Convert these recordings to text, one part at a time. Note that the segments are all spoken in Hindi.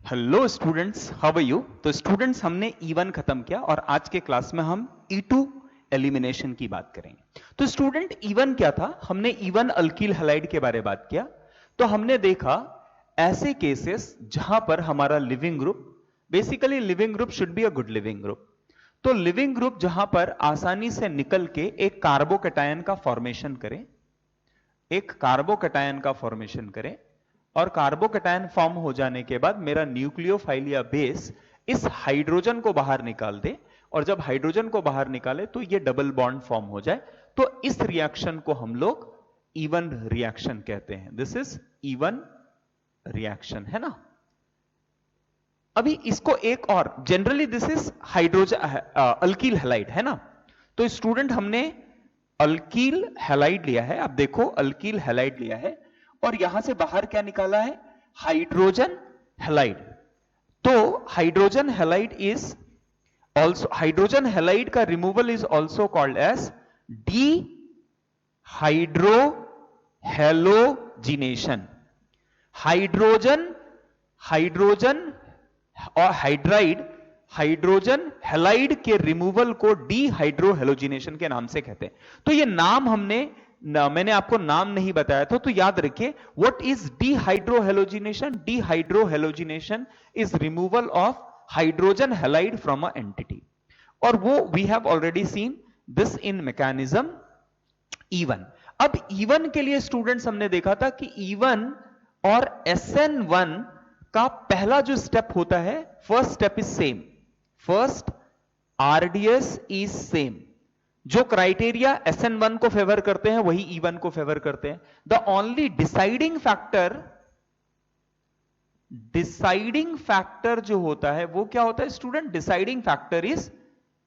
Hello students, how are you. तो स्टूडेंट्स, हमने E1 खत्म किया और आज के क्लास में हम E2 एलिमिनेशन की बात करेंगे। तो स्टूडेंट, E1 क्या था? हमने E1 अल्कील हैलाइड के बारे में बात किया। तो हमने देखा ऐसे केसेस जहां पर हमारा leaving group, basically leaving group should be a good leaving group. तो लिविंग ग्रुप जहां पर आसानी से निकल के एक कार्बोकैटायन का फॉर्मेशन करे, एक कार्बोकैटायन का फॉर्मेशन करें और कार्बोकैटायन फॉर्म हो जाने के बाद मेरा न्यूक्लियोफाइल या बेस इस हाइड्रोजन को बाहर निकाल दे, और जब हाइड्रोजन को बाहर निकाले तो ये डबल बॉन्ड फॉर्म हो जाए। तो इस रिएक्शन को हम लोग E1 रिएक्शन कहते हैं। दिस इज E1 रिएक्शन, है ना। अभी इसको एक और, generally this is hydrogen alkyl halide, है ना। तो स्टूडेंट, हमने अल्कील हैलाइड लिया है। आप देखो, अल्कील हैलाइड लिया है और यहां से बाहर क्या निकाला है? Hydrogen halide. तो hydrogen halide is also, hydrogen halide का removal is also called as dehydrohalogenation. Hydrogen hydrogen और हाइड्राइड, हाइड्रोजन हैलाइड के रिमूवल को डीहाइड्रोहेलोजिनेशन के नाम से कहते हैं। तो ये नाम मैंने आपको नाम नहीं बताया था, तो याद रखिए, what is dehydrohalogenation? Dehydrohalogenation is removal of hydrogen halide from a entity, और वो we have already seen this in mechanism E1। अब E1 के लिए स्टूडेंट्स हमने देखा था कि E1 और SN1 का पहला जो स्टेप होता है, first step is same, first RDS is same. जो क्राइटेरिया SN1 को फेवर करते हैं वही E1 को फेवर करते हैं। द ओनली डिसाइडिंग फैक्टर जो होता है वो क्या होता है student? Deciding factor is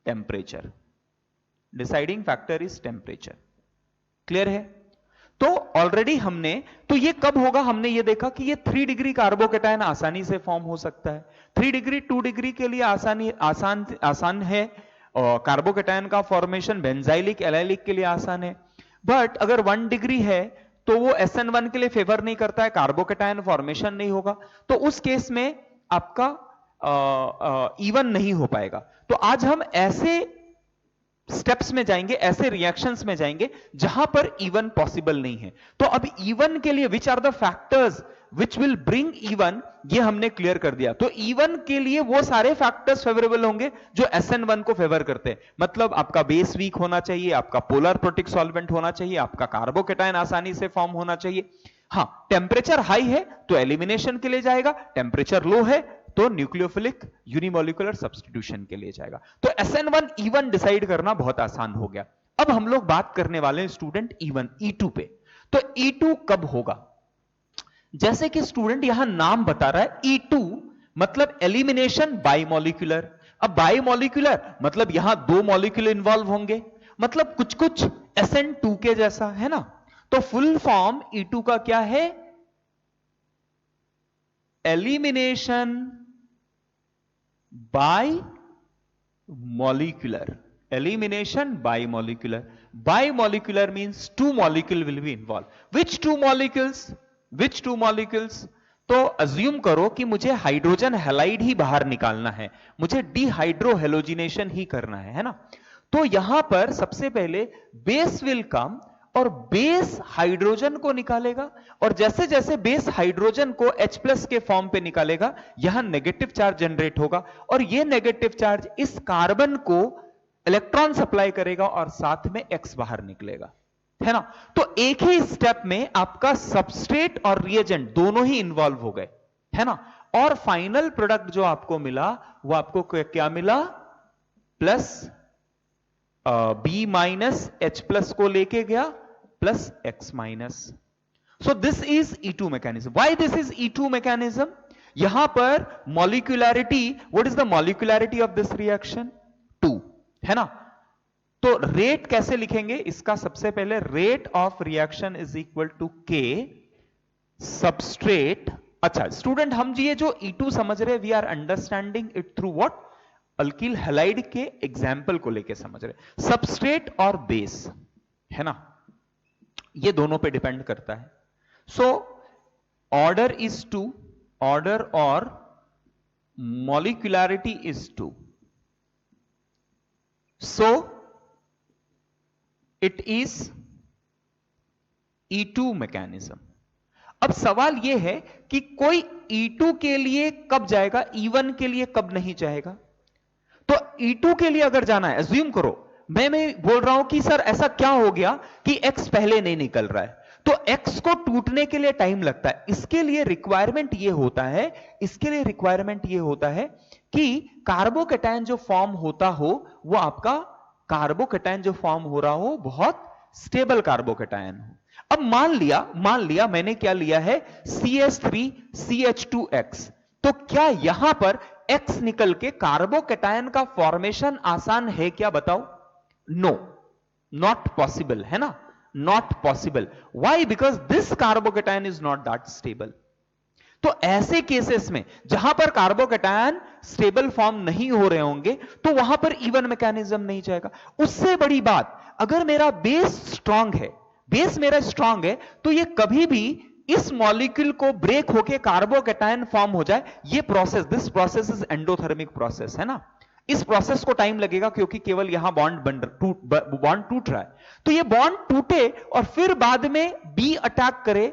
temperature. Deciding factor is temperature. Clear है? तो ऑलरेडी हमने, तो ये कब होगा? हमने ये देखा कि ये 3 डिग्री कार्बोकैटायन आसानी से फॉर्म हो सकता है। 3 डिग्री 2 डिग्री के लिए आसान है, और कार्बोकैटायन का फॉर्मेशन बेंजाइलिक एलाइलिक के लिए आसान है। बट अगर 1 डिग्री है तो वो SN1 के लिए फेवर नहीं करता है, कार्बोकैटायन फॉर्मेशन नहीं होगा। तो उस केस में आपका E1 नहीं हो पाएगा। तो आज हम ऐसे स्टेप्स में जाएंगे, ऐसे रिएक्शंस में जाएंगे जहां पर E1 पॉसिबल नहीं है। तो अब E1 के लिए which are the factors which will bring E1, ये हमने क्लियर कर दिया। तो E1 के लिए वो सारे फैक्टर्स फेवरेबल होंगे जो SN1 को फेवर करते हैं। मतलब आपका बेस वीक होना चाहिए, आपका पोलर प्रोटिक सॉल्वेंट होना चाहिए, आपका कार्बोकैटायन आसानी से फॉर्म होना चाहिए। हां, टेम्परेचर हाई है तो एलिमिनेशन के लिए जाएगा, टेम्परेचर लो है तो न्यूक्लियोफिलिक यूनिमोलिकुलर सब्स्टिट्यूशन के लिए जाएगा। तो SN1 E1 डिसाइड करना बहुत आसान हो गया। अब हम लोग बात करने वाले हैं स्टूडेंट E1 E2 पे। तो E2 कब होगा? जैसे कि स्टूडेंट यहां नाम बता रहा है, E2 मतलब एलिमिनेशन बाइमोलिकुलर। अब बाइमोलिकुलर मतलब यहां 2 मॉलिक्यूल इन्वॉल्व होंगे, मतलब कुछ कुछ SN2 के जैसा, है ना। तो फुल फॉर्म E2 का क्या है? Elimination by molecular. Elimination bimolecular. Bimolecular means 2 molecule will be involved. Which 2 molecules? Which 2 molecules? तो अज्यूम करो कि मुझे हाइड्रोजन हैलाइड ही बाहर निकालना है, मुझे डीहाइड्रोहेलोजिनेशन ही करना है ना। तो यहां पर सबसे पहले बेस विल कम और बेस हाइड्रोजन को निकालेगा, और जैसे जैसे बेस हाइड्रोजन को H+ के फॉर्म पे निकालेगा यहां नेगेटिव चार्ज जनरेट होगा, और यह नेगेटिव चार्ज इस कार्बन को इलेक्ट्रॉन सप्लाई करेगा और साथ में X बाहर निकलेगा, है ना। तो एक ही स्टेप में आपका सबस्ट्रेट और रिएजेंट दोनों ही इंवॉल्व हो गए, है ना। और फाइनल प्रोडक्ट जो आपको मिला वो आपको क्या मिला? प्लस B- को लेके गया plus X-। So this is E2 mechanism. Why this is E2 mechanism? यहां पर molecularity, what is the molecularity of this reaction? 2, है ना। तो रेट कैसे लिखेंगे इसका? सबसे पहले rate of reaction is equal to K substrate. अच्छा स्टूडेंट, हम ये जो E2 समझ रहे हैं, we are understanding it through what? Alkyl halide के एग्जाम्पल को लेके समझ रहे। सबस्ट्रेट और बेस, है ना, ये दोनों पे डिपेंड करता है। सो ऑर्डर इज 2, ऑर्डर और molecularity is 2. So it is E2 mechanism. अब सवाल यह है कि कोई E2 के लिए कब जाएगा, E1 के लिए कब नहीं जाएगा। तो E2 के लिए अगर जाना है, अज्यूम करो मैं बोल रहा हूं कि सर ऐसा क्या हो गया कि X पहले नहीं निकल रहा है, तो X को टूटने के लिए टाइम लगता है। इसके लिए रिक्वायरमेंट यह होता है कि कार्बोकैटायन जो फॉर्म होता हो वो आपका कार्बोकैटायन जो फॉर्म हो रहा हो बहुत स्टेबल कार्बोकैटायन हो। अब मान लिया मैंने क्या लिया है, CH3CH2X, तो क्या यहां पर X निकल के कार्बोकैटायन का फॉर्मेशन आसान है क्या, बताओ। नो, नॉट पॉसिबल, है ना, not possible. Why? Because this carbocation is not that stable. तो ऐसे केसेस में जहां पर कार्बोकैटायन स्टेबल फॉर्म नहीं हो रहे होंगे तो वहां पर इवन मैकेनिज्म नहीं जाएगा। उससे बड़ी बात, अगर मेरा बेस स्ट्रांग है, बेस मेरा स्ट्रांग है, तो ये कभी भी इस मॉलिक्यूल को ब्रेक होके कार्बोकैटायन फॉर्म हो जाए, ये process, this process is endothermic process, है ना। इस प्रोसेस को टाइम लगेगा क्योंकि केवल यहां बॉन्ड टूट रहा है। तो ये बॉन्ड टूटे और फिर बाद में बी अटैक करे,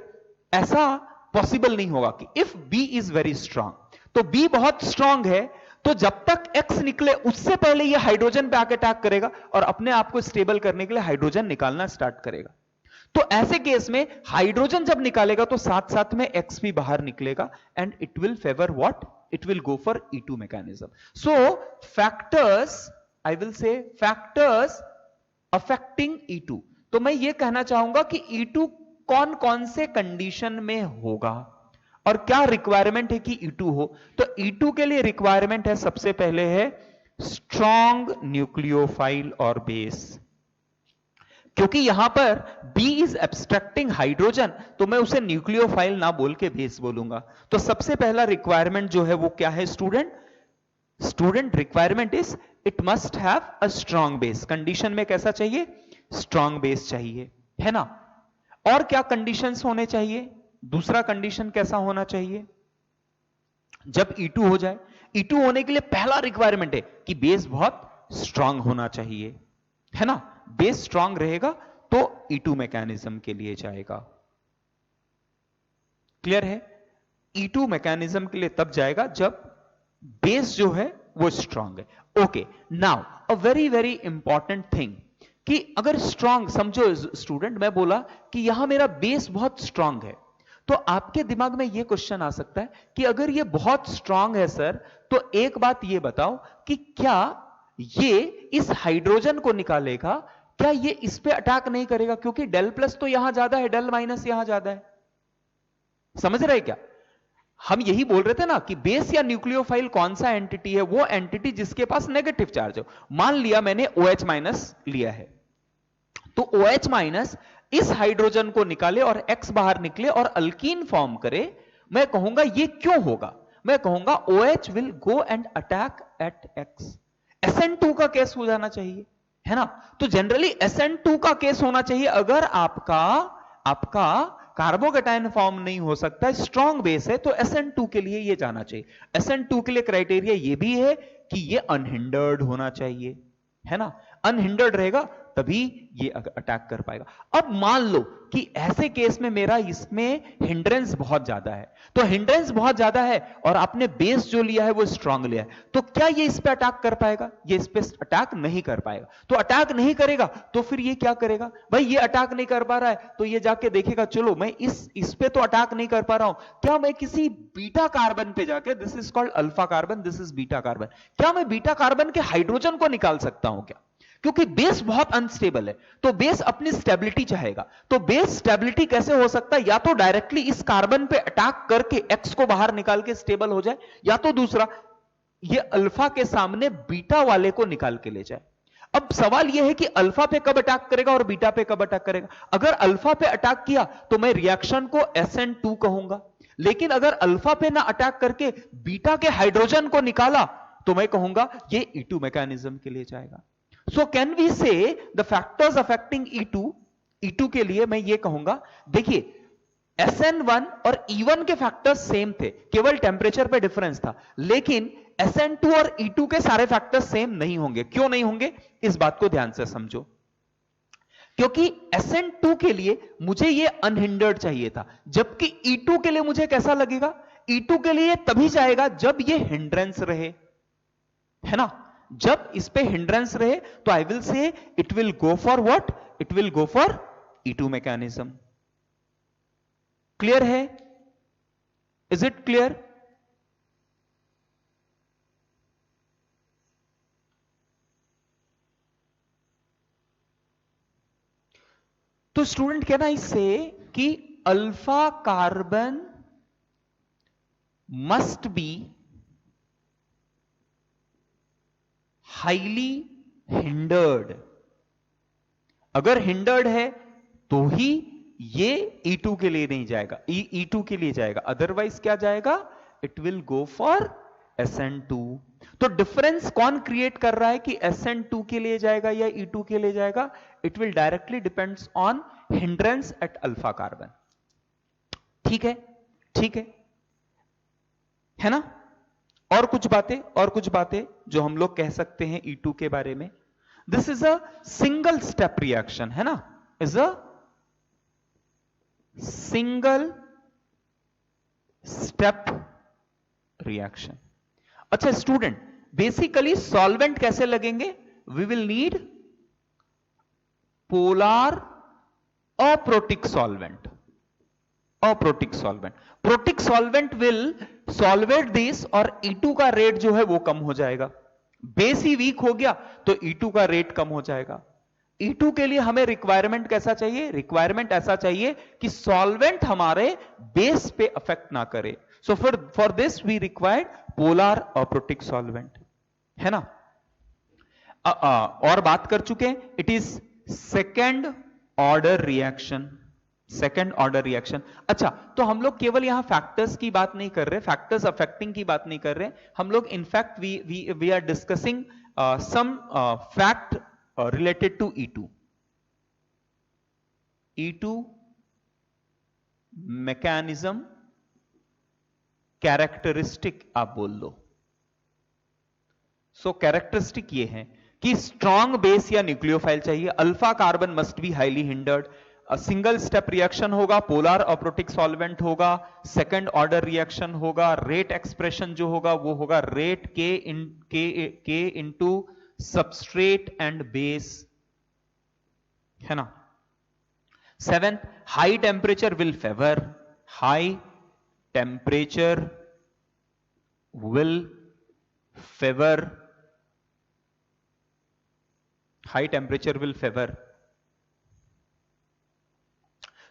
ऐसा पॉसिबल नहीं होगा कि if B is very strong. तो बी बहुत स्ट्रांग है, तो जब तक एक्स निकले उससे पहले ये हाइड्रोजन पे आके अटैक करेगा और अपने आप को स्टेबल करने के लिए हाइड्रोजन निकालना स्टार्ट करेगा। तो ऐसे केस में हाइड्रोजन जब निकालेगा तो साथ साथ में एक्स भी बाहर निकलेगा and it will favour what, it will go for E2 mechanism. So factors, I will say factors affecting E2. तो मैं ये कहना चाहूंगा कि E2 कौन कौन से कंडीशन में होगा और क्या रिक्वायरमेंट है कि E2 हो। तो E2 के लिए रिक्वायरमेंट है, सबसे पहले है स्ट्रॉन्ग न्यूक्लियोफाइल और बेस। क्योंकि यहां पर B इज एब्स्ट्रैक्टिंग हाइड्रोजन, तो मैं उसे न्यूक्लियोफाइल ना बोल के बेस बोलूंगा। तो सबसे पहला रिक्वायरमेंट जो है वो क्या है student requirement is it must have a strong base. Condition में कैसा चाहिए, स्ट्रॉन्ग बेस चाहिए, है ना। और क्या कंडीशंस होने चाहिए, दूसरा कंडीशन कैसा होना चाहिए, जब E2 हो जाए, E2 होने के लिए पहला रिक्वायरमेंट है कि बेस बहुत स्ट्रांग होना चाहिए, है ना। बेस स्ट्रांग रहेगा तो E2 मैकेनिज्म के लिए जाएगा। क्लियर है, E2 मैकेनिज्म के लिए तब जाएगा जब बेस जो है वो स्ट्रांग है। Okay, now a very very important thing कि अगर स्ट्रांग, समझो स्टूडेंट, मैं बोला कि यहां मेरा बेस बहुत स्ट्रांग है, तो आपके दिमाग में यह क्वेश्चन आ सकता है कि अगर ये बहुत स्ट्रांग है सर, तो एक बात ये बताओ कि क्या ये इस हाइड्रोजन को निकालेगा, क्या ये इस पे अटैक नहीं करेगा, क्योंकि डेल प्लस तो यहां ज्यादा है, डेल माइनस यहां ज्यादा है। समझ रहे क्या, हम यही बोल रहे थे ना कि बेस या न्यूक्लियोफाइल कौन सा एंटिटी है, वो एंटिटी जिसके पास नेगेटिव चार्ज हो। मान लिया मैंने OH माइनस लिया है, तो OH माइनस इस हाइड्रोजन को निकाले और X बाहर निकले और अल्कीन फॉर्म करे, मैं कहूंगा ये क्यों होगा, मैं कहूंगा OH will go and attack eight X। SN2 का केस हो जाना चाहिए, है ना। तो जनरली SN2 का केस होना चाहिए अगर आपका कार्बोकैटायन फॉर्म नहीं हो सकता, स्ट्रॉन्ग बेस है, तो SN2 के लिए ये जाना चाहिए। SN2 के लिए क्राइटेरिया ये भी है कि ये अनहिंडर्ड होना चाहिए, है ना। अनहिंडर्ड रहेगा तभी ये अटैक कर पाएगा। अब मान लो कि ऐसे केस में मेरा इसमें हिंड्रेंस बहुत ज्यादा है, तो हिंड्रेंस बहुत ज्यादा है और आपने बेस जो लिया है वो स्ट्रांग लिया है, तो क्या ये इस पे अटैक कर पाएगा, ये इस पे अटैक नहीं कर पाएगा। तो अटैक नहीं करेगा तो फिर ये क्या करेगा, भाई ये अटैक नहीं कर पा रहा है तो ये जाके देखेगा, चलो मैं इस पे तो अटैक नहीं कर पा रहा हूं, क्या मैं किसी बीटा कार्बन पे जाके, this is called alpha carbon, this is beta carbon, क्या मैं बीटा कार्बन के हाइड्रोजन को निकाल सकता हूं क्या। क्योंकि बेस बहुत अनस्टेबल है, तो बेस अपनी स्टेबिलिटी चाहेगा। तो बेस स्टेबिलिटी कैसे हो सकता है, या तो डायरेक्टली इस कार्बन पे अटैक करके X को बाहर निकाल के स्टेबल हो जाए, या तो दूसरा ये अल्फा के सामने बीटा वाले को निकाल के ले जाए। अब सवाल यह है कि अल्फा पे कब अटैक करेगा और बीटा पे कब अटैक करेगा। अगर अल्फा पे अटैक किया तो मैं रिएक्शन को SN2 कहूंगा, लेकिन अगर अल्फा पे ना अटैक करके बीटा के हाइड्रोजन को निकाला तो मैं कहूंगा ये E2 मैकेनिज्म के लिए जाएगा। So can we say the factors affecting E2 के लिए मैं ये कहूंगा, देखिए SN1 और E1 के फैक्टर्स सेम थे, केवल टेम्परेचर पे डिफरेंस था, लेकिन SN2 और E2 के सारे फैक्टर्स सेम नहीं होंगे। क्यों नहीं होंगे, इस बात को ध्यान से समझो। क्योंकि SN2 के लिए मुझे ये अनहिंडर्ड चाहिए था, जबकि E2 के लिए मुझे कैसा लगेगा, E2 के लिए तभी जाएगा जब ये हिंड्रेंस रहे, है ना। जब इस पे हिंड्रेंस रहे तो आई विल से it will go for what, it will go for E2 mechanism. Clear है, इज इट क्लियर? तो स्टूडेंट कहना इससे कि alpha carbon must be highly hindered. अगर हिंडर्ड है तो ही ये E2 के लिए नहीं जाएगा, E2 के लिए जाएगा, अदरवाइज क्या जाएगा, it will go for SN2। तो डिफरेंस कौन क्रिएट कर रहा है कि SN2 के लिए जाएगा या E2 के लिए जाएगा, it will directly depends on hindrance at alpha carbon. ठीक है, ठीक है ना। और कुछ बातें जो हम लोग कह सकते हैं E2 के बारे में, this is a single step reaction, है ना, is a single step reaction. अच्छा स्टूडेंट, बेसिकली सॉल्वेंट कैसे लगेंगे, we will need polar aprotic solvent, aprotic solvent, protic solvent will solvate this, और E2 का रेट जो है वो कम हो जाएगा। बेस ही वीक हो गया तो E2 का रेट कम हो जाएगा। E2 के लिए हमें रिक्वायरमेंट कैसा चाहिए, रिक्वायरमेंट ऐसा चाहिए कि सॉल्वेंट हमारे बेस पे अफेक्ट ना करे। So for this we required polar aprotic solvent, है ना। और बात कर चुके हैं, it is second order reaction, second order reaction. अच्छा, तो हम लोग केवल यहां फैक्टर्स की बात नहीं कर रहे, फैक्टर्स अफेक्टिंग की बात नहीं कर रहे, हम लोग in fact we are discussing some fact related to E2 mechanism characteristic आप बोल लो। सो कैरेक्टरिस्टिक ये है कि स्ट्रॉन्ग बेस या न्यूक्लियोफाइल चाहिए, alpha carbon must be highly hindered, single step reaction होगा, पोलर अप्रोटिक सॉल्वेंट होगा, सेकंड ऑर्डर रिएक्शन होगा, रेट एक्सप्रेशन जो होगा वो होगा रेट के इनटू सबस्ट्रेट एंड बेस, है ना। Seventh, high temperature will favour, high temperature will favour, high temperature will favour.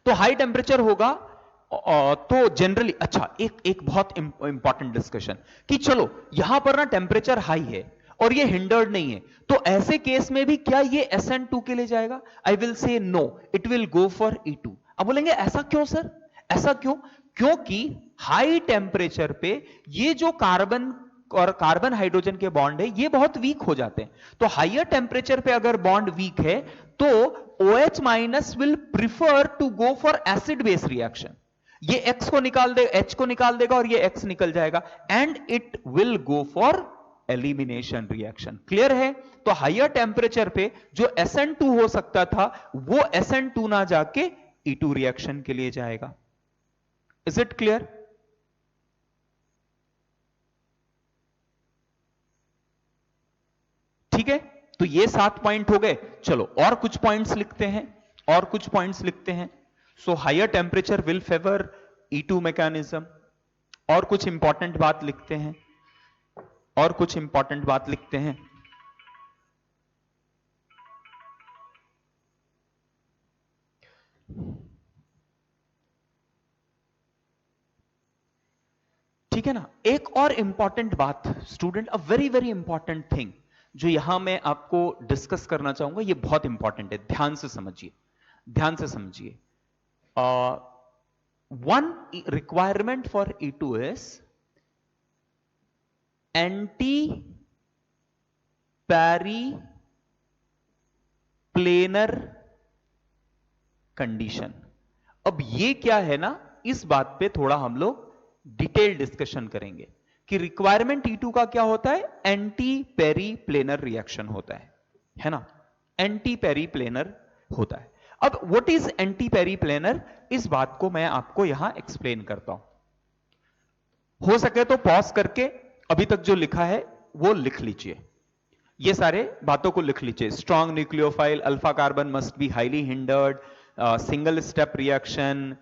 तो हाई टेम्परेचर होगा तो जनरली, अच्छा एक बहुत इंपॉर्टेंट डिस्कशन कि चलो यहां पर ना टेम्परेचर हाई है और ये हिंडर्ड नहीं है, तो ऐसे केस में भी क्या ये SN2 के लिए जाएगा, I will say no, it will go for E2। अब बोलेंगे ऐसा क्यों सर, ऐसा क्यों, क्योंकि हाई टेम्परेचर पे ये जो कार्बन और कार्बन हाइड्रोजन के बॉन्ड है ये बहुत वीक हो जाते हैं। तो हाइयर टेम्परेचर पे अगर बॉन्ड वीक है तो OH minus will prefer to go for acid base reaction, ये X को निकाल दे, H को निकाल देगा और ये X निकल जाएगा, and it will go for elimination reaction. Clear है। तो हाइयर टेम्परेचर पे जो SN2 हो सकता था वो SN2 ना जाके E2 रिएक्शन के लिए जाएगा। Is it clear? ठीक है, तो ये 7 पॉइंट हो गए। चलो और कुछ पॉइंट्स लिखते हैं, और कुछ पॉइंट्स लिखते हैं। So higher temperature will favour E2 mechanism. और कुछ इंपॉर्टेंट बात लिखते हैं, और कुछ इंपॉर्टेंट बात लिखते हैं। ठीक है ना। एक और इंपॉर्टेंट बात student, a very very important thing जो यहां मैं आपको डिस्कस करना चाहूंगा, ये बहुत इंपॉर्टेंट है, ध्यान से समझिए, ध्यान से समझिए। One requirement for E2 is anti periplanar condition. अब ये क्या है ना, इस बात पे थोड़ा हम लोग डिटेल डिस्कशन करेंगे कि रिक्वायरमेंट E2 का क्या होता है, एंटी पेरीप्लेनर रिएक्शन होता है ना, एंटी पेरीप्लेनर होता है। अब व्हाट इज एंटी पेरीप्लेनर, इस बात को मैं आपको यहां एक्सप्लेन करता हूं। हो सके तो पॉज करके अभी तक जो लिखा है वो लिख लीजिए, ये सारे बातों को लिख लीजिए। Strong nucleophile, alpha carbon must be highly hindered, single step reaction,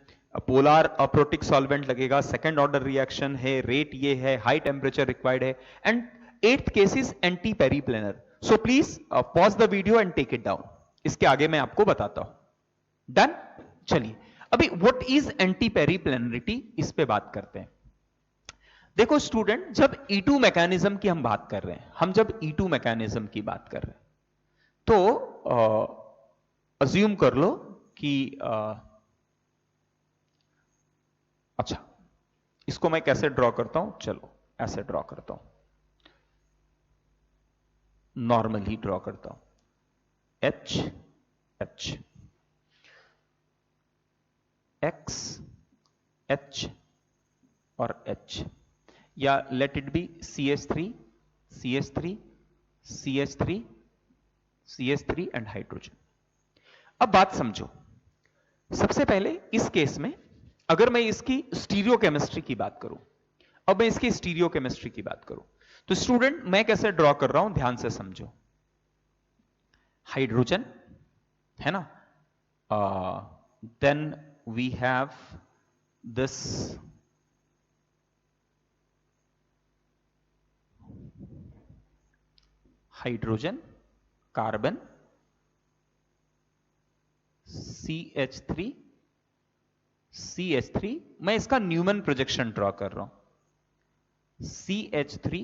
polar aprotic solvent लगेगा, सेकेंड ऑर्डर रिएक्शन है, रेट ये है, हाई टेम्परेचर रिक्वायर्ड है, and eighth case is anti periplanar. So please pause the video and take it down, इसके आगे मैं आपको बताता हूं। डन, चलिए अभी व्हाट इज एंटी पेरीप्लेनरिटी, इस पे बात करते हैं। देखो स्टूडेंट, जब E2 मैकेनिज्म की हम बात कर रहे हैं, हम जब E2 मैकेनिज्म की बात कर रहे हैं तो अज्यूम कर लो कि अच्छा, इसको मैं कैसे ड्रॉ करता हूं, चलो ऐसे ड्रॉ करता हूं, नॉर्मली ड्रॉ करता हूं, H H X H और H, या let it be CH3 CH3 CH3 CH3 and hydrogen. अब बात समझो, सबसे पहले इस केस में अगर मैं इसकी स्टीरियोकेमिस्ट्री की बात करूं, अब मैं इसकी स्टीरियोकेमिस्ट्री की बात करूं तो स्टूडेंट मैं कैसे ड्रॉ कर रहा हूं, ध्यान से समझो। हाइड्रोजन है ना, then we have this hydrogen, carbon, CH3 CH3, मैं इसका न्यूमन प्रोजेक्शन ड्रॉ कर रहा हूं, CH3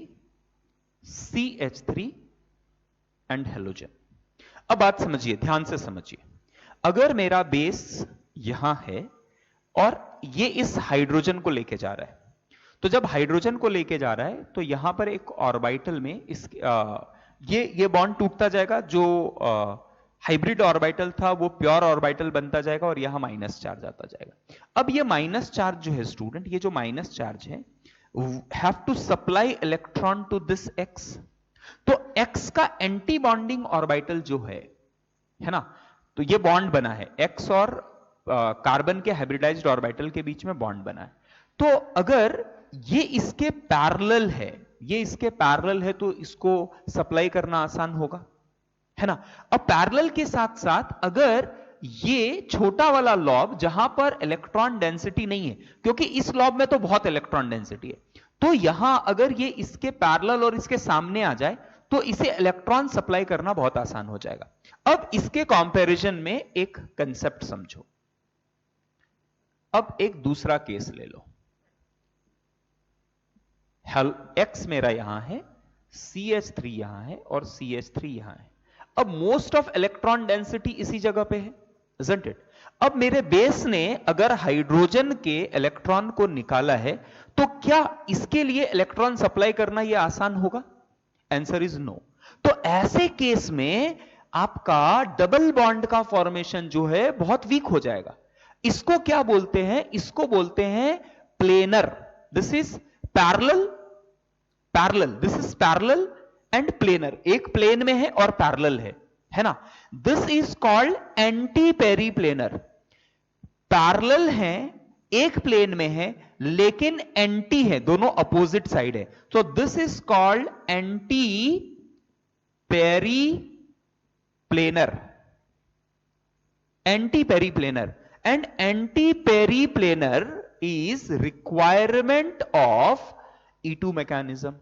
CH3 एंड हेलोजन। अब बात समझिए, ध्यान से समझिए, अगर मेरा बेस यहां है और ये इस हाइड्रोजन को लेके जा रहा है, तो जब हाइड्रोजन को लेके जा रहा है तो यहां पर एक ऑर्बिटल में ये बॉन्ड टूटता जाएगा, जो हाइब्रिड ऑर्बिटल था वो प्योर ऑर्बिटल बनता जाएगा और यहां माइनस चार्ज आता जाएगा। अब ये माइनस चार्ज जो है स्टूडेंट, ये जो माइनस चार्ज है have to supply electron to this X, तो X का एंटी बॉन्डिंग ऑर्बिटल जो है ना, तो ये बॉन्ड बना है X और कार्बन के हाइब्रिडाइज्ड ऑर्बिटल के बीच में बॉन्ड बना है। तो अगर ये इसके पैरेलल है, ये इसके पैरेलल है, तो इसको सप्लाई करना आसान होगा, है ना। अब पैरेलल के साथ साथ अगर ये छोटा वाला लॉब जहां पर इलेक्ट्रॉन डेंसिटी नहीं है, क्योंकि इस लॉब में तो बहुत इलेक्ट्रॉन डेंसिटी है, तो यहां अगर ये इसके पैरेलल और इसके सामने आ जाए तो इसे इलेक्ट्रॉन सप्लाई करना बहुत आसान हो जाएगा। अब इसके कंपैरिजन में एक कंसेप्ट समझो। अब एक दूसरा केस ले लो, X मेरा यहां है, CH3 यहां है और CH3 यहां है। अब मोस्ट ऑफ इलेक्ट्रॉन डेंसिटी इसी जगह पे है, isn't it? अब मेरे बेस ने अगर हाइड्रोजन के इलेक्ट्रॉन को निकाला है तो क्या इसके लिए इलेक्ट्रॉन सप्लाई करना यह आसान होगा? Answer is no. तो ऐसे केस में आपका डबल बॉन्ड का फॉर्मेशन जो है बहुत वीक हो जाएगा। इसको क्या बोलते हैं? इसको बोलते हैं planar. This is parallel, parallel, this is parallel and planar, एक प्लेन में है और पैरेलल है ना। This is called anti periplanar. Parallel है, एक प्लेन में है, लेकिन एंटी है, दोनों अपोजिट साइड है, तो this is called anti periplanar, anti periplanar. And anti periplanar is requirement of E2 mechanism.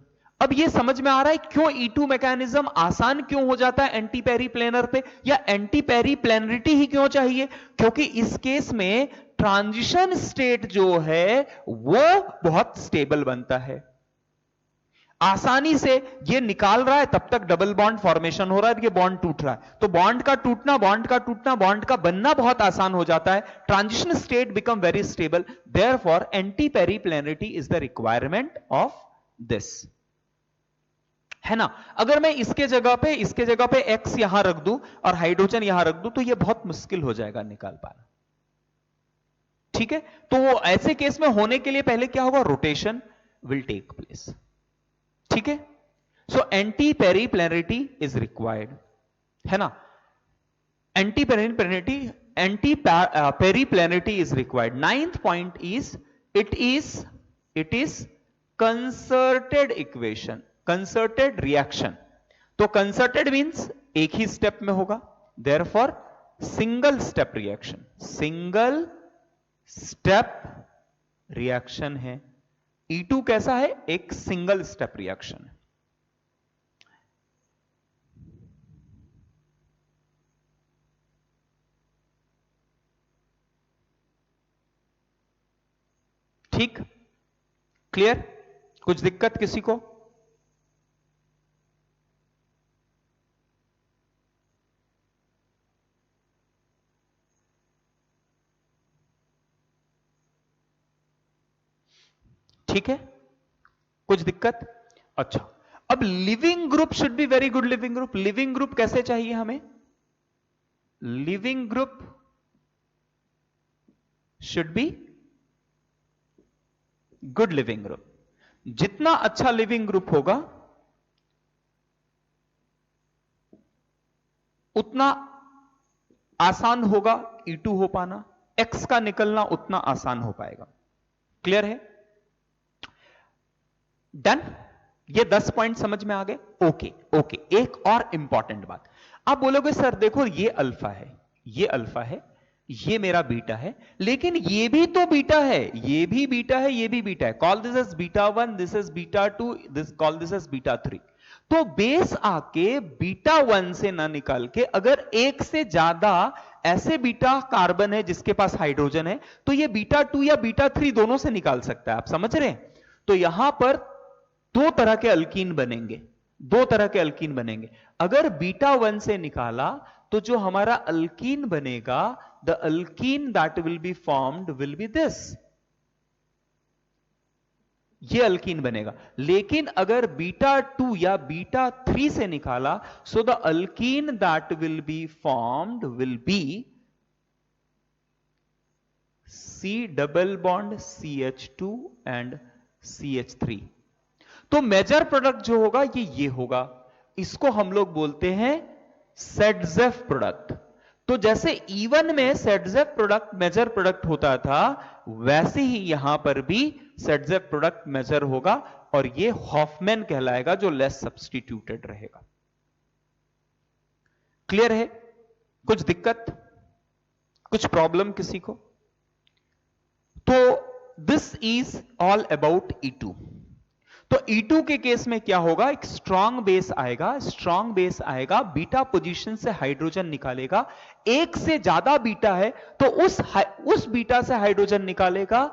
अब ये समझ में आ रहा है क्यों E2 मैकेनिज्म आसान क्यों हो जाता है एंटी पेरीप्लेनर पे, या एंटी पेरीप्लेनरिटी ही क्यों चाहिए? क्योंकि इस केस में ट्रांजिशन स्टेट जो है वो बहुत स्टेबल बनता है, आसानी से ये निकाल रहा है, तब तक डबल बॉन्ड फॉर्मेशन हो रहा है, ये बॉन्ड टूट रहा है, तो बॉन्ड का टूटना, बॉन्ड का टूटना, बॉन्ड का बनना बहुत आसान हो जाता है, transition state become very stable. Therefore anti periplanarity is the requirement of this, है ना। अगर मैं इसके जगह पे X यहां रख दूं और हाइड्रोजन यहां रख दूं तो यह बहुत मुश्किल हो जाएगा निकाल पाना, ठीक है, तो वो ऐसे केस में होने के लिए पहले क्या होगा, रोटेशन विल टेक प्लेस। ठीक है, so anti periplanarity is required, है ना, anti periplanarity is required. Ninth point is it is concerted equation, concerted reaction. तो कंसर्टेड मींस एक ही स्टेप में होगा, therefore single step reaction, single step reaction है। E2 कैसा है, एक सिंगल स्टेप रिएक्शन है। ठीक, क्लियर, कुछ दिक्कत किसी को? ठीक है, कुछ दिक्कत? अच्छा, अब leaving group should be very good. Leaving group, leaving group कैसे चाहिए हमें? Leaving group should be good leaving group. जितना अच्छा लिविंग ग्रुप होगा उतना आसान होगा E2 हो पाना, X का निकलना उतना आसान हो पाएगा। क्लियर है? डन, ये 10 पॉइंट समझ में आ गए? ओके ओके, एक और इंपॉर्टेंट बात, आप बोलोगे सर देखो ये अल्फा है, ये अल्फा है, ये मेरा बीटा है, लेकिन ये भी तो बीटा है, ये भी बीटा है, ये भी बीटा है, call this as beta 1, this is beta 2, this call this as beta 3। तो बेस आके बीटा 1 से ना निकाल के अगर एक से ज्यादा ऐसे बीटा कार्बन है जिसके पास हाइड्रोजन है, तो ये बीटा 2 या बीटा 3 दोनों से निकाल सकता है। आप समझ रहे हैं? तो यहां पर दो तरह के अल्कीन बनेंगे, दो तरह के अल्कीन बनेंगे। अगर बीटा 1 से निकाला तो जो हमारा अल्कीन बनेगा, the alkyne that will be formed will be this, ये अल्कीन बनेगा। लेकिन अगर बीटा 2 या बीटा 3 से निकाला, so the alkyne that will be formed will be C double bond CH2 and CH3। तो मेजर प्रोडक्ट जो होगा ये होगा, इसको हम लोग बोलते हैं सेडजेफ प्रोडक्ट। तो जैसे E1 में सेडजेफ प्रोडक्ट मेजर प्रोडक्ट होता था, वैसे ही यहां पर भी सेडजेफ प्रोडक्ट मेजर होगा, और ये हॉफमैन कहलाएगा जो लेस सब्स्टिट्यूटेड रहेगा। क्लियर है? कुछ दिक्कत, कुछ प्रॉब्लम किसी को? तो this is all about E2। तो E2 के केस में क्या होगा, एक स्ट्रांग बेस आएगा, स्ट्रांग बेस आएगा, बीटा पोजीशन से हाइड्रोजन निकालेगा, एक से ज्यादा बीटा है तो उस बीटा से हाइड्रोजन निकालेगा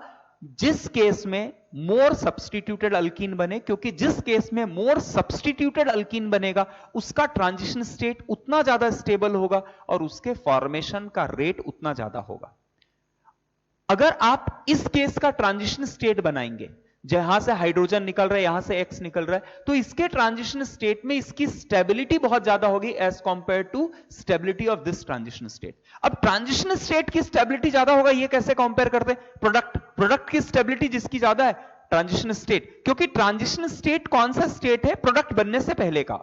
जिस केस में मोर सब्स्टिट्यूटेड अल्कीन बने, क्योंकि जिस केस में मोर सब्स्टिट्यूटेड अल्कीन बनेगा उसका ट्रांजिशन स्टेट उतना ज्यादा स्टेबल होगा और उसके फॉर्मेशन का रेट उतना ज्यादा होगा। अगर आप इस केस का ट्रांजिशन स्टेट बनाएंगे, जहां से हाइड्रोजन निकल रहा है, यहां से X निकल रहा है, तो इसके ट्रांजिशन स्टेट में इसकी स्टेबिलिटी बहुत ज्यादा होगी as compare to stability of this transition state. अब ट्रांजिशन स्टेट की स्टेबिलिटी ज्यादा होगा, ये कैसे कंपेयर करते हैं? प्रोडक्ट की स्टेबिलिटी जिसकी ज्यादा है, ट्रांजिशन स्टेट, क्योंकि ट्रांजिशन स्टेट कौन सा स्टेट है? प्रोडक्ट बनने से पहले का।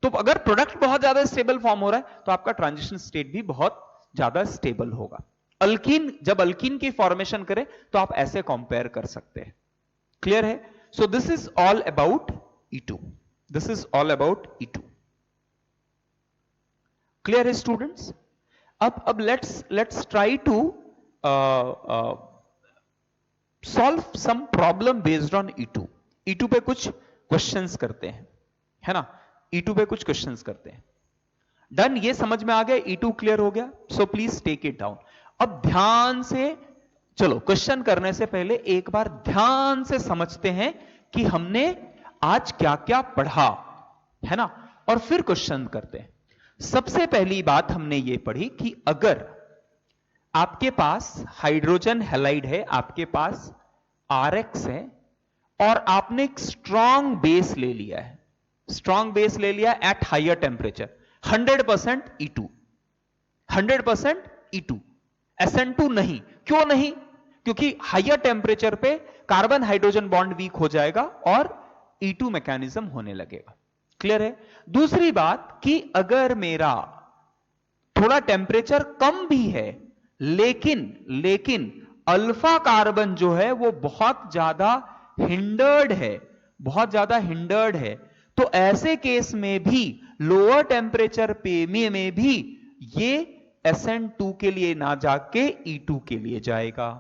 तो अगर प्रोडक्ट बहुत ज्यादा स्टेबल फॉर्म हो रहा है तो आपका ट्रांजिशन स्टेट भी बहुत ज्यादा स्टेबल होगा। अल्कीन, जब अल्कीन की फॉर्मेशन करे तो आप ऐसे कंपेयर कर सकते हैं। क्लियर है? So this is all about E2, this is all about E2। Clear है स्टूडेंट्स? अब let's try to solve some problem based on E2। E2 पे कुछ क्वेश्चंस करते हैं, है ना? E2 पे कुछ क्वेश्चंस करते हैं। डन, ये समझ में आ गया, E2 क्लियर हो गया। So please take it down. अब ध्यान से चलो, क्वेश्चन करने से पहले एक बार ध्यान से समझते हैं कि हमने आज क्या क्या पढ़ा, है ना, और फिर क्वेश्चन करते हैं। सबसे पहली बात हमने ये पढ़ी कि अगर आपके पास हाइड्रोजन हैलाइड है, आपके पास RX है, और आपने एक स्ट्रॉन्ग बेस ले लिया है, स्ट्रॉन्ग बेस ले लिया at higher temperature, 100% E2, 100% E2, SN2 नहीं। क्यों नहीं? क्योंकि हायर टेम्परेचर पे कार्बन हाइड्रोजन बॉन्ड वीक हो जाएगा और E2 मैकेनिज्म होने लगेगा। क्लियर है? दूसरी बात कि अगर मेरा थोड़ा टेम्परेचर कम भी है लेकिन अल्फा कार्बन जो है वो बहुत ज्यादा हिंडर्ड है, तो ऐसे केस में भी लोअर टेम्परेचर पे में भी ये SN2 के लिए ना जाके E2 के लिए जाएगा।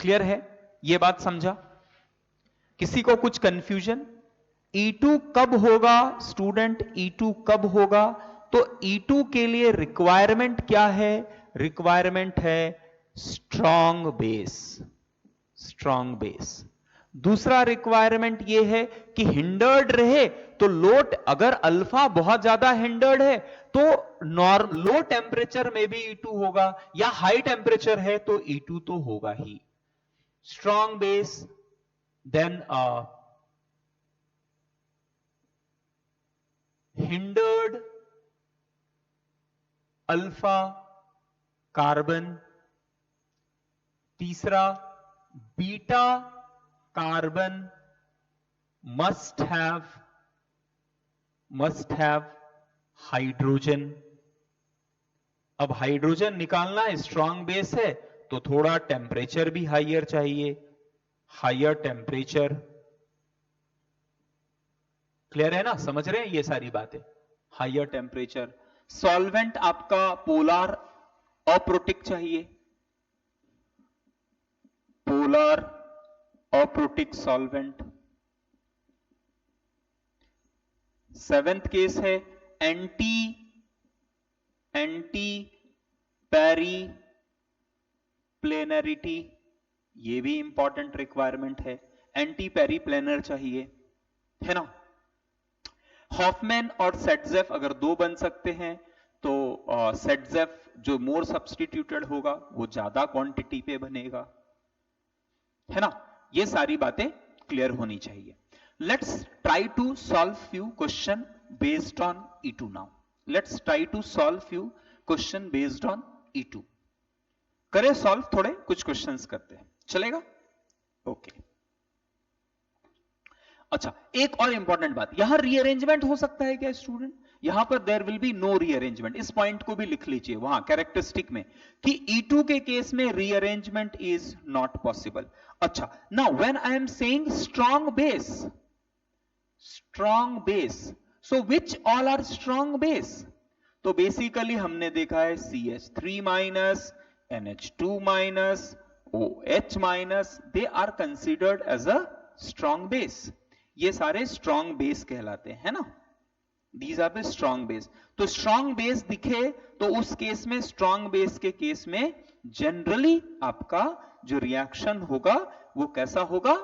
क्लियर है? ये बात समझा? किसी को कुछ कंफ्यूजन? E2 कब होगा स्टूडेंट? E2 कब होगा? तो E2 के लिए रिक्वायरमेंट क्या है? रिक्वायरमेंट है स्ट्रॉन्ग बेस। दूसरा रिक्वायरमेंट यह है कि हिंडर्ड रहे, तो लोड, अगर अल्फा बहुत ज्यादा हिंडर्ड है तो लो टेम्परेचर में भी E2 होगा, या हाई टेम्परेचर है तो E2 तो होगा ही। Strong base, then hindered alpha carbon, तीसरा beta carbon must have hydrogen. अब हाइड्रोजन निकालना है, स्ट्रॉन्ग बेस है तो थोड़ा टेम्परेचर भी हाइयर चाहिए, हाइयर टेम्परेचर। क्लियर है ना? समझ रहे हैं ये सारी बातें? Higher temperature. सॉल्वेंट आपका पोलर अप्रोटिक चाहिए, polar aprotic solvent. Seventh case है एंटी पेरी प्लेनरिटी, ये भी इंपॉर्टेंट रिक्वायरमेंट है, एंटी पेरी प्लेनर चाहिए, है ना? हॉफमैन और सेटजेफ अगर दो बन सकते हैं तो सेटजेफ जो मोर सब्स्टिट्यूटेड होगा वो ज्यादा क्वांटिटी पे बनेगा, है ना? ये सारी बातें क्लियर होनी चाहिए। Let's try to solve few question based on E2 now. Let's try to solve few question based on E2। करें सॉल्व, थोड़े कुछ क्वेश्चंस करते हैं, चलेगा? ओके। अच्छा, एक और इंपॉर्टेंट बात, यहां रीअरेंजमेंट हो सकता है क्या स्टूडेंट? यहां पर there will be no rearrangement, इस पॉइंट को भी लिख लीजिए वहां कैरेक्टरिस्टिक में कि E2 के केस में रीअरेंजमेंट इज नॉट पॉसिबल। अच्छा, now when I am saying strong base, so which all are strong base? तो बेसिकली हमने देखा है CH3 minus, NH2 minus, OH minus, they are considered as a strong base. ये सारे स्ट्रॉन्ग बेस कहलाते हैं, है ना? These are the strong base. तो स्ट्रॉन्ग बेस दिखे तो उस केस में, स्ट्रॉन्ग बेस के केस में जनरली आपका जो रिएक्शन होगा वो कैसा होगा?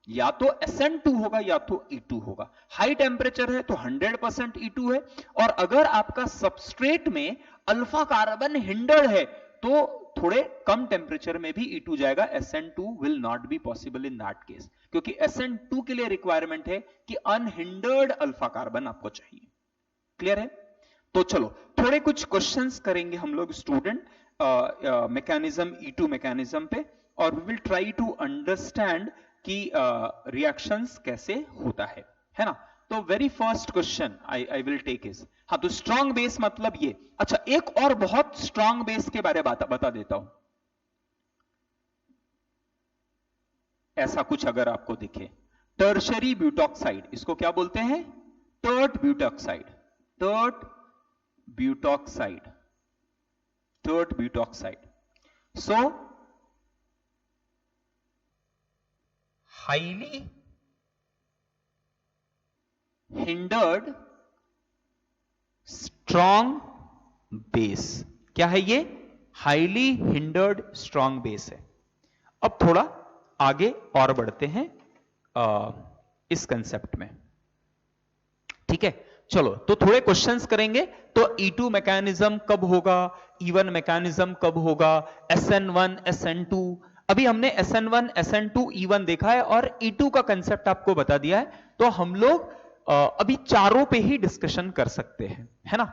या तो SN2 होगा या तो E2 होगा। हाई टेम्परेचर है तो 100% E2 है, और अगर आपका सबस्ट्रेट में अल्फा कार्बन हिंडर्ड है तो थोड़े कम टेम्परेचर में भी E2 जाएगा। SN2 will not be possible in that case, क्योंकि SN2 के लिए रिक्वायरमेंट है कि अनहिंडर्ड अल्फा कार्बन आपको चाहिए। क्लियर है? तो चलो थोड़े कुछ क्वेश्चंस करेंगे हम लोग स्टूडेंट मैकेनिज्म, E2 मैकेनिज्म पे, और we will try to understand कि रिएक्शंस कैसे होता है ना? तो very first question I will take is, हाँ, तो स्ट्रॉन्ग बेस मतलब ये। अच्छा, एक और बहुत स्ट्रॉन्ग बेस के बारे में बता देता हूं। ऐसा कुछ अगर आपको दिखे, टर्शरी ब्यूटॉक्साइड, इसको क्या बोलते हैं? Tert butoxide. सो हाईली हिंडर्ड स्ट्रॉन्ग बेस। क्या है ये? हाईली हिंडर्ड स्ट्रॉन्ग बेस है। अब थोड़ा आगे और बढ़ते हैं इस कंसेप्ट में, ठीक है? चलो, तो थोड़े क्वेश्चंस करेंगे। तो E2 मैकेनिज्म कब होगा, E1 मैकेनिज्म कब होगा, SN1 SN2, अभी हमने SN1 SN2 E1 देखा है और E2 का कंसेप्ट आपको बता दिया है। तो हम लोग अभी चारों पे ही डिस्कशन कर सकते हैं, है ना?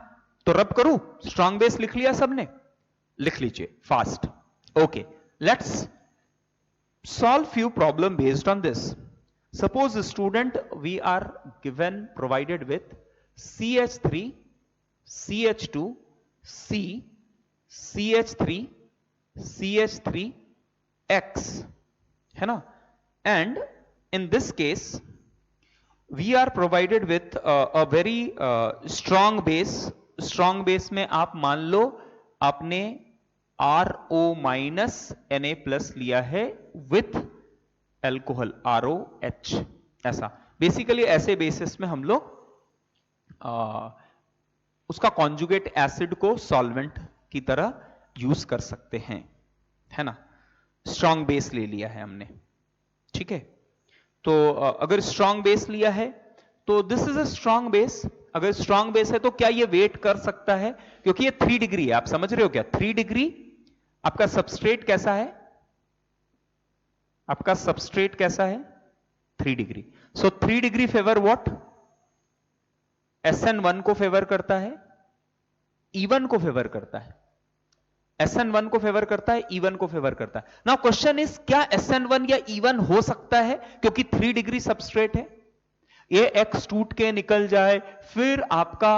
तो रब करूं, स्ट्रॉन्ग बेस लिख लिया सबने? लिख लीजिए fast. Okay, let's solve few problem based on this. Suppose student, we are given provided with CH3, CH2, C, CH3, CH3, X, है ना? And in this case, we are provided with a very strong base. Strong base में आप मान लो आपने RO माइनस Na प्लस लिया है विथ एल्कोहल ROH, ऐसा बेसिकली ऐसे बेसिस में हम लोग उसका कॉन्जुगेट एसिड को सॉल्वेंट की तरह यूज कर सकते हैं, है ना? स्ट्रॉन्ग बेस ले लिया है हमने, ठीक है? तो अगर स्ट्रॉन्ग बेस लिया है तो this is a strong base. अगर स्ट्रॉन्ग बेस है तो क्या ये वेट कर सकता है? क्योंकि ये 3 डिग्री है, आप समझ रहे हो क्या? 3 डिग्री. आपका सबस्ट्रेट कैसा है? आपका सबस्ट्रेट कैसा है? 3 degree. So 3 degree favour what? SN1 को फेवर करता है, E1 को फेवर करता है. SN1 को फेवर करता है, E1 को फेवर करता है. नाउ क्वेश्चन इज, क्या SN1 या E1 हो सकता है? क्योंकि 3 डिग्री सबस्ट्रेट है, ये X टूट के निकल जाए, फिर आपका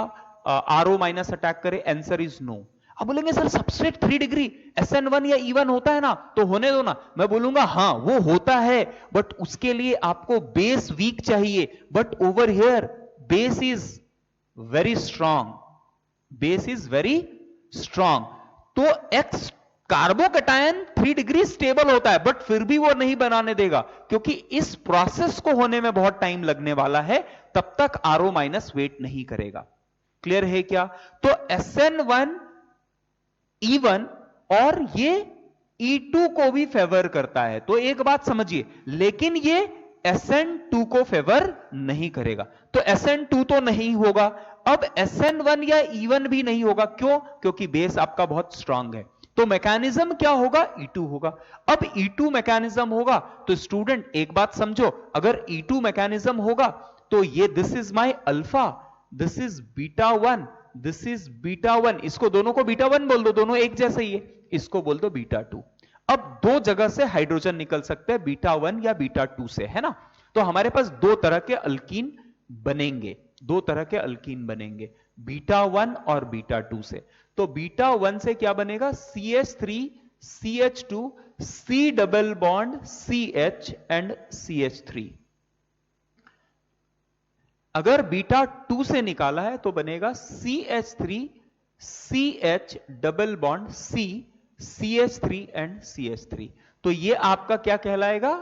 RO माइनस अटैक करे. Answer is no. आप बोलेंगे सर सबस्ट्रेट 3 डिग्री SN1 या E1 होता है ना, तो होने दो ना. मैं बोलूंगा हां वो होता है, बट उसके लिए आपको बेस वीक चाहिए. But over here base is very strong. Base is very strong. तो X कार्बोकैटायन 3 डिग्री स्टेबल होता है, बट फिर भी वो नहीं बनाने देगा, क्योंकि इस प्रोसेस को होने में बहुत टाइम लगने वाला है. तब तक RO माइनस वेट नहीं करेगा. क्लियर है क्या? तो SN1 E1 और ये E2 को भी फेवर करता है. तो एक बात समझिए, लेकिन ये SN2 को फेवर नहीं करेगा. तो SN2 तो नहीं होगा. अब SN1 या E1 भी नहीं होगा. क्यों? क्योंकि बेस आपका बहुत स्ट्रांग है. तो मैकेनिज्म क्या होगा? E2 होगा. अब E2 मैकेनिज्म होगा तो स्टूडेंट एक बात समझो, अगर E2 मैकेनिज्म होगा तो ये this is my alpha, this is beta 1, this is beta 1. इसको दोनों को बीटा 1 बोल दो, दोनों एक जैसे ही है. इसको बोल दो बीटा 2. अब दो जगह से हाइड्रोजन निकल सकते हैं, बीटा 1 या बीटा 2 से, है ना? तो हमारे पास दो तरह के अल्कीन बनेंगे, दो तरह के अल्कीन बनेंगे, बीटा 1 और बीटा 2 से. तो बीटा 1 से क्या बनेगा? CH3 CH2 C double bond CH and CH3. अगर बीटा 2 से निकाला है तो बनेगा CH3 CH double bond C CH3 and CH3. तो ये आपका क्या कहलाएगा?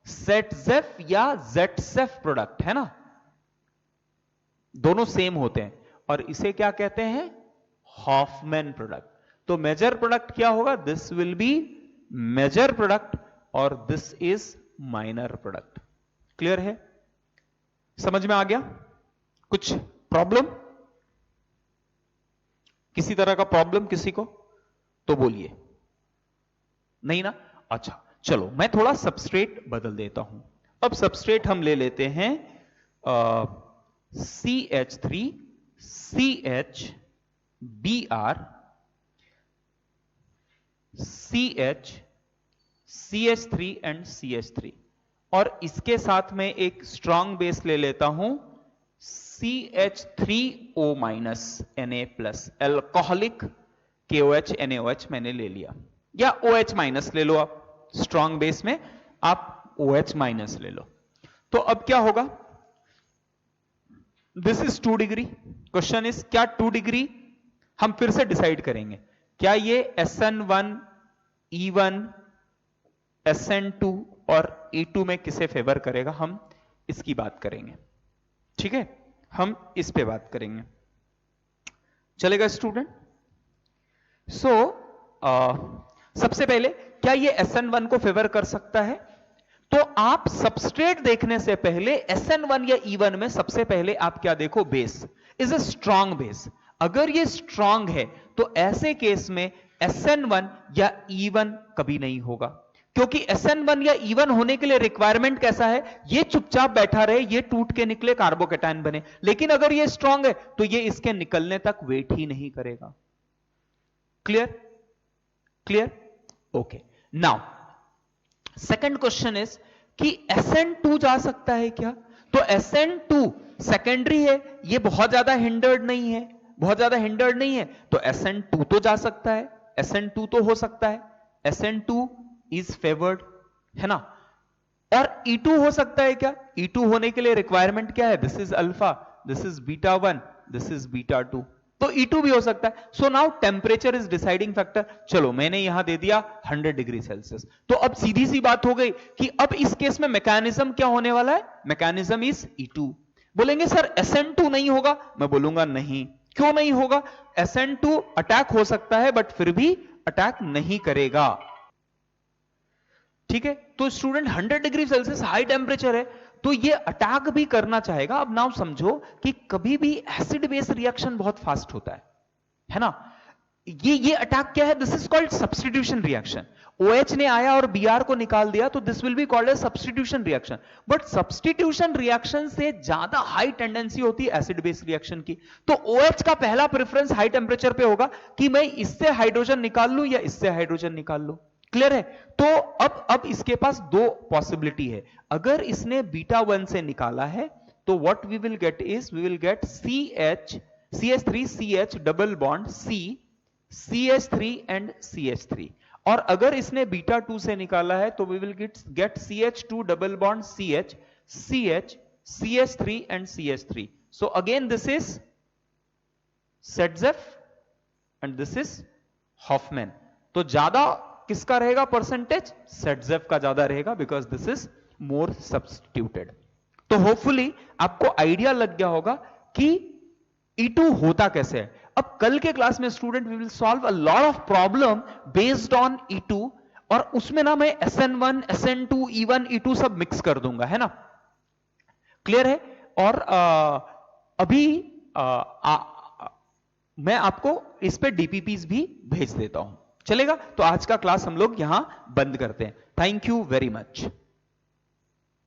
सेटजेफ या जेटसेफ प्रोडक्ट, है ना? दोनों सेम होते हैं और इसे क्या कहते हैं? Hofmann product. तो मेजर प्रोडक्ट क्या होगा? This will be major product और this is minor product. Clear है? समझ में आ गया? कुछ प्रॉब्लम? किसी तरह का प्रॉब्लम किसी को? तो बोलिए. नहीं ना? अच्छा चलो, मैं थोड़ा सबस्ट्रेट बदल देता हूं. अब सबस्ट्रेट हम ले लेते हैं CH3 CH Br CH CH3 and CH3 और इसके साथ में एक स्ट्रॉन्ग बेस ले लेता हूं CH3O minus Na plus. Alcoholic KOH NaOH मैंने ले लिया, या OH माइनस ले लो आप. स्ट्रॉन्ग बेस में आप OH माइनस ले लो. तो अब क्या होगा? This is 2 degree. Question is, क्या 2 डिग्री? हम फिर से डिसाइड करेंगे, क्या ये SN1 E1 SN2 और E2 में किसे फेवर करेगा? हम इसकी बात करेंगे, ठीक है? हम इस पे बात करेंगे, चलेगा स्टूडेंट? सो सबसे पहले, क्या ये SN1 को फेवर कर सकता है? तो आप सबस्ट्रेट देखने से पहले SN1 या E1 में सबसे पहले आप क्या देखो? Base is a strong base. अगर ये स्ट्रॉन्ग है तो ऐसे केस में SN1 या E1 कभी नहीं होगा, क्योंकि SN1 या E1 होने के लिए रिक्वायरमेंट कैसा है? ये चुपचाप बैठा रहे, ये टूट के निकले, कार्बोकैटायन बने. लेकिन अगर ये स्ट्रॉन्ग है तो ये इसके निकलने तक वेट ही नहीं करेगा. Clear? Clear? Okay, now second question is कि SN2 जा सकता है क्या? तो SN2 सेकेंडरी है, ये बहुत ज्यादा हिंडर्ड नहीं है, बहुत ज्यादा हिंडर्ड नहीं है, तो SN2 तो जा सकता है, SN2 तो हो सकता है, SN2 इज फेवर्ड, है ना? और E2 हो सकता है क्या? E2 होने के लिए रिक्वायरमेंट क्या है? This is alpha, this is beta 1, this is beta 2, तो E2 भी हो सकता है. So now temperature is deciding factor. चलो मैंने यहां दे दिया 100 डिग्री सेल्सियस. तो अब सीधी सी बात हो गई कि अब इस केस में मैकेनिज्म क्या होने वाला है? Mechanism is E2. बोलेंगे सर SN2 नहीं होगा? मैं बोलूंगा नहीं. क्यों नहीं होगा? SN2 अटैक हो सकता है बट फिर भी अटैक नहीं करेगा. ठीक है, तो student 100 degree Celsius high temperature है, तो ये अटैक भी करना चाहेगा. अब नाउ समझो कि कभी भी एसिड बेस रिएक्शन बहुत फास्ट होता है ना? ये अटैक क्या है? This is called substitution reaction. OH ने आया और Br को निकाल दिया, तो this will be called as substitution reaction. But substitution reaction से ज्यादा हाई टेंडेंसी होती है एसिड बेस रिएक्शन की. तो OH का पहला प्रेफरेंस हाई टेम्परेचर पे होगा कि मैं इससे हाइड्रोजन निकाल लूं या इससे हाइड्रोजन निकाल लूं. क्लियर है? तो अब इसके पास दो पॉसिबिलिटी है. अगर इसने बीटा 1 से निकाला है तो what we will get is we will get CH3CH double bond C, CH3 and CH3. और अगर इसने बीटा 2 से निकाला है तो we will get CH2 double bond CH, CH, CH3 and CH3. So again this is Saytzeff and this is Hofmann. तो ज्यादा किसका रहेगा परसेंटेज? सेटजेफ का ज्यादा रहेगा because this is more substituted. तो होपफुली आपको आइडिया लग गया होगा कि E2 होता कैसे है. अब कल के क्लास में student we will solve a lot of problem based on E2, और उसमें ना मैं SN1, SN2, E1, E2 सब मिक्स कर दूंगा, है ना? क्लियर है? और अभी मैं आपको इस पे DPPs भी भेज देता हूं. चलेगा? तो आज का क्लास हम लोग यहां बंद करते हैं. Thank you very much.